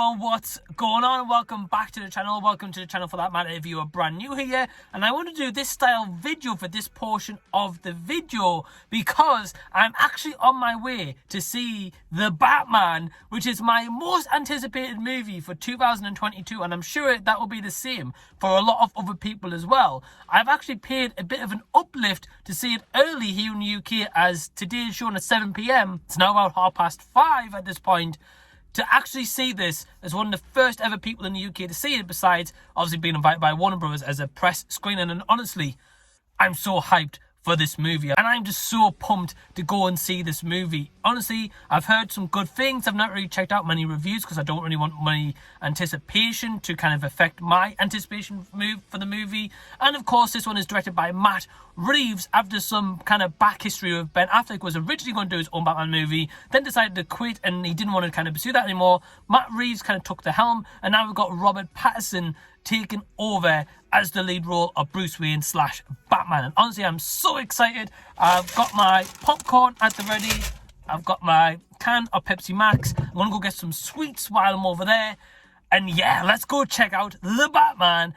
Yo, what's going on? Welcome back to the channel. Welcome to the channel for that matter if you are brand new here. And I want to do this style video for this portion of the video because I'm actually on my way to see The Batman, which is my most anticipated movie for 2022. And I'm sure that will be the same for a lot of other people as well. I've actually paid a bit of an uplift to see it early here in the UK, as today is shown at 7 p.m. It's now about 5:30 at this point. To actually see this as one of the first ever people in the UK to see it, besides obviously being invited by Warner Bros. As a press screening. And honestly, I'm so hyped for this movie, and I'm just so pumped to go and see this movie. Honestly, I've heard some good things. I've not really checked out many reviews because I don't really want my anticipation to kind of affect my anticipation for the movie. And of course, this one is directed by Matt Reeves after some kind of back history of Ben Affleck was originally going to do his own Batman movie, then decided to quit and he didn't want to kind of pursue that anymore. Matt Reeves kind of took the helm, and now we've got Robert Pattinson taken over as the lead role of Bruce Wayne / Batman. And honestly, I'm so excited. I've got my popcorn at the ready. I've got my can of Pepsi Max. I'm going to go get some sweets while I'm over there. And yeah, let's go check out The Batman.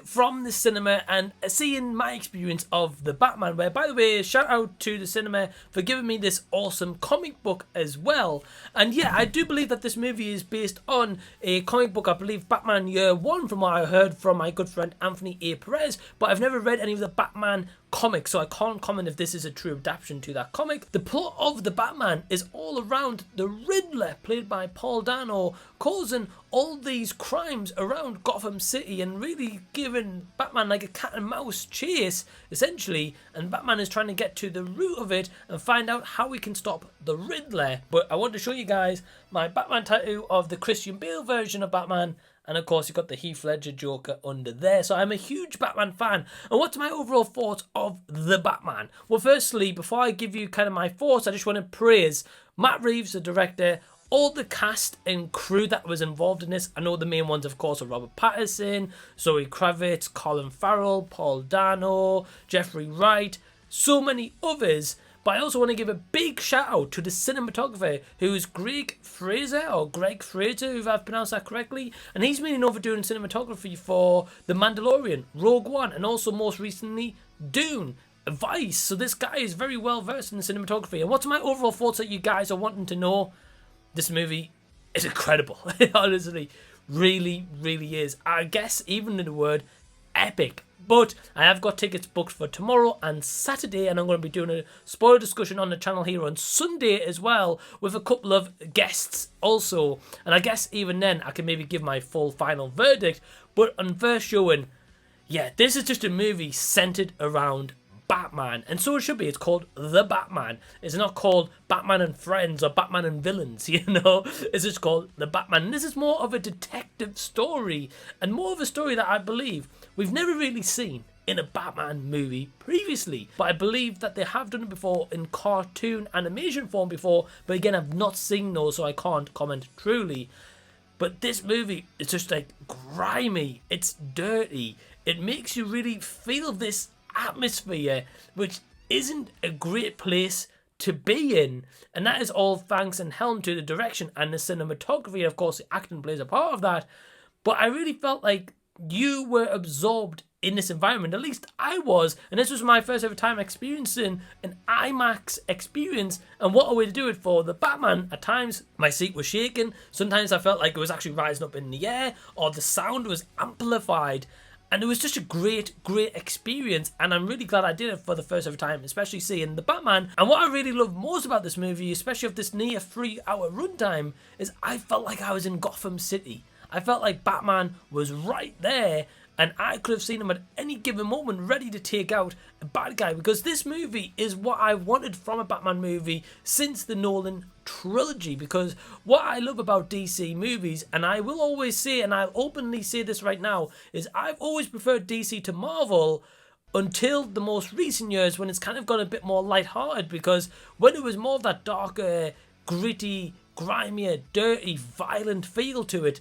From the cinema and seeing my experience of The Batman, where, by the way, shout out to the cinema for giving me this awesome comic book as well. And yeah, I do believe that this movie is based on a comic book, I believe Batman Year One, from what I heard from my good friend Anthony A. Perez, but I've never read any of the Batman comic, so I can't comment if this is a true adaptation to that comic. The plot of The Batman is all around the Riddler, played by Dano, causing all these crimes around Gotham City and really giving Batman like a cat and mouse chase, essentially, and Batman is trying to get to the root of it and find out how we can stop the Riddler. But I want to show you guys my Batman tattoo of the Christian Bale version of Batman. And of course, you've got the Heath Ledger Joker under there. So I'm a huge Batman fan. And what's my overall thoughts of The Batman? Well, firstly, before I give you kind of my thoughts, I just want to praise Matt Reeves, the director, all the cast and crew that was involved in this. I know the main ones, of course, are Robert Pattinson, Zoe Kravitz, Colin Farrell, Dano, Jeffrey Wright, so many others. But I also want to give a big shout out to the cinematographer, who's Greg Fraser, if I've pronounced that correctly. And he's been over doing cinematography for The Mandalorian, Rogue One, and also most recently Dune, Vice. So this guy is very well versed in the cinematography. And what's my overall thoughts that you guys are wanting to know? This movie is incredible. It honestly really, really is. I guess even in the word epic. But I have got tickets booked for tomorrow and Saturday, and I'm going to be doing a spoiler discussion on the channel here on Sunday as well, with a couple of guests also. And I guess even then I can maybe give my full final verdict. But on first showing, yeah, this is just a movie centered around Batman, and so it should be. It's called The Batman. It's not called Batman and Friends or Batman and Villains, you know. It's just called The Batman. And this is more of a detective story, and more of a story that I believe we've never really seen in a Batman movie previously. But I believe that they have done it before in cartoon animation form before, but again, I've not seen those, so I can't comment truly. But this movie is just like grimy. It's dirty. It makes you really feel this atmosphere, which isn't a great place to be in, and that is all thanks and helm to the direction and the cinematography, and of course the acting plays a part of that. But I really felt like you were absorbed in this environment, at least I was, and this was my first ever time experiencing an IMAX experience. And what a way to do it for The Batman. At times my seat was shaking, sometimes I felt like it was actually rising up in the air, or the sound was amplified. And it was just a great experience, and I'm really glad I did it for the first ever time, especially seeing The Batman. And what I really love most about this movie, especially of this near 3-hour runtime, is I felt like I was in Gotham City. I felt like Batman was right there, and I could have seen him at any given moment ready to take out a bad guy, because this movie is what I wanted from a Batman movie since the Nolan trilogy. Because what I love about DC movies, and I will always say, and I'll openly say this right now, is I've always preferred DC to Marvel until the most recent years, when it's kind of got a bit more lighthearted, because when it was more of that darker, gritty, grimier, dirty, violent feel to it,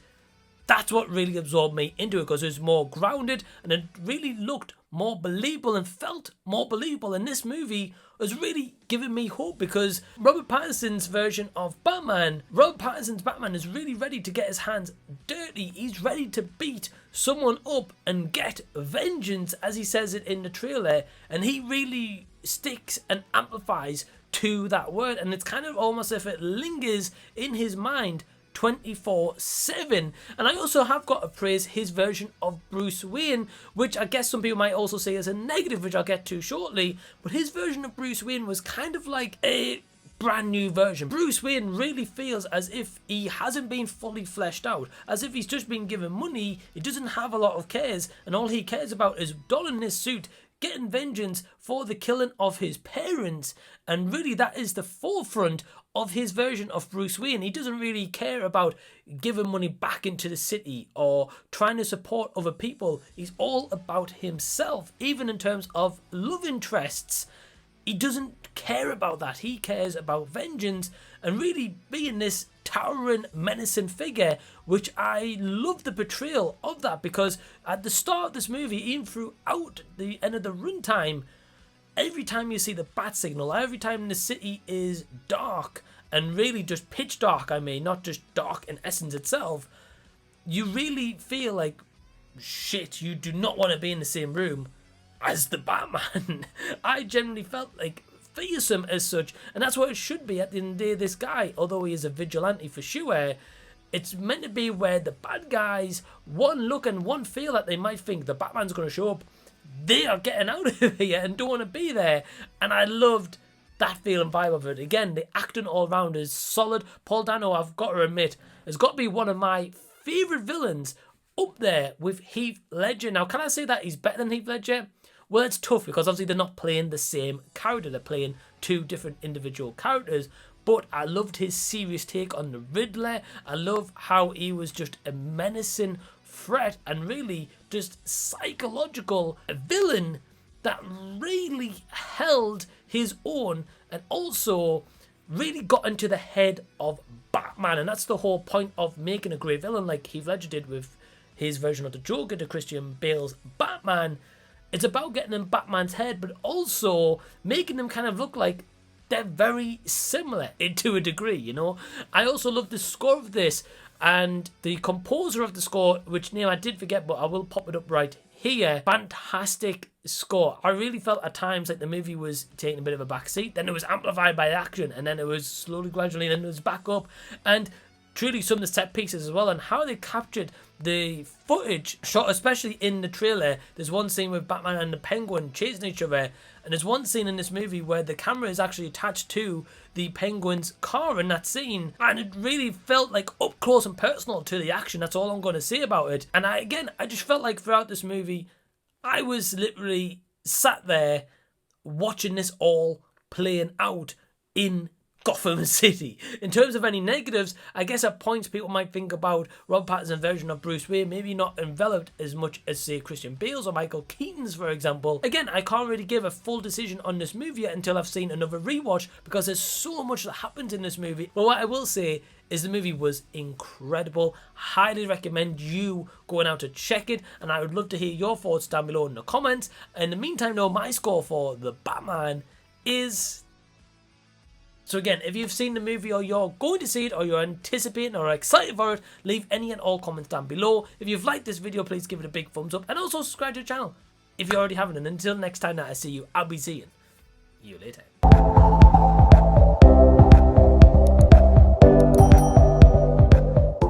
that's what really absorbed me into it, because it was more grounded and it really looked more believable and felt more believable. And this movie was really giving me hope, because Robert Pattinson's version of Batman, Robert Pattinson's Batman is really ready to get his hands dirty. He's ready to beat someone up and get vengeance, as he says it in the trailer, and he really sticks and amplifies to that word, and it's kind of almost as if it lingers in his mind 24/7. And I also have got to praise his version of Bruce Wayne, which I guess some people might also say is a negative, which I'll get to shortly. But his version of Bruce Wayne was kind of like a brand new version. Bruce Wayne really feels as if he hasn't been fully fleshed out, as if he's just been given money, he doesn't have a lot of cares, and all he cares about is donning his suit, getting vengeance for the killing of his parents. And really that is the forefront of his version of Bruce Wayne. He doesn't really care about giving money back into the city or trying to support other people. He's all about himself, even in terms of love interests. He doesn't care about that. He cares about vengeance and really being this towering, menacing figure, which I love the portrayal of that, because at the start of this movie, even throughout the end of the runtime, every time you see the bat signal, every time the city is dark, and really just pitch dark, I mean, not just dark in essence itself, you really feel like, shit, you do not want to be in the same room as the Batman. I generally felt like fearsome as such, and that's what it should be at the end of the day. This guy, although he is a vigilante for sure, it's meant to be where the bad guys, one look and one feel that they might think the Batman's going to show up, they are getting out of here and don't want to be there. And I loved that feeling vibe of it. Again, the acting all around is solid. Paul Dano, I've got to admit, has got to be one of my favourite villains, up there with Heath Ledger. Now, can I say that he's better than Heath Ledger? Well, it's tough, because obviously they're not playing the same character. They're playing two different individual characters. But I loved his serious take on the Riddler. I love how he was just a menacing threat and really just psychological villain that really held his own and also really got into the head of Batman. And that's the whole point of making a great villain like Heath Ledger did with his version of the Joker to Christian Bale's Batman. It's about getting in Batman's head, but also making them kind of look like they're very similar to a degree, you know. I also love the score of this, and the composer of the score, which name I did forget, but I will pop it up right here. Fantastic score. I really felt at times like the movie was taking a bit of a backseat, then it was amplified by action, and then it was slowly, gradually, then it was back up, and truly some of the set pieces as well, and how they captured the footage shot, especially in the trailer. There's one scene with Batman and the Penguin chasing each other, and there's one scene in this movie where the camera is actually attached to the Penguin's car in that scene, and it really felt like up close and personal to the action. That's all I'm going to say about it. And I just felt like throughout this movie I was literally sat there watching this all playing out in Gotham City. In terms of any negatives, I guess at points people might think about Rob Pattinson's version of Bruce Wayne maybe not enveloped as much as, say, Christian Bale's or Michael Keaton's, for example. Again, I can't really give a full decision on this movie yet until I've seen another rewatch, because there's so much that happens in this movie. But what I will say is the movie was incredible. Highly recommend you going out to check it, and I would love to hear your thoughts down below in the comments. In the meantime, though, my score for The Batman is... So again, if you've seen the movie or you're going to see it or you're anticipating or excited for it, leave any and all comments down below. If you've liked this video, please give it a big thumbs up and also subscribe to the channel if you already haven't. And until next time that I see you, I'll be seeing you later.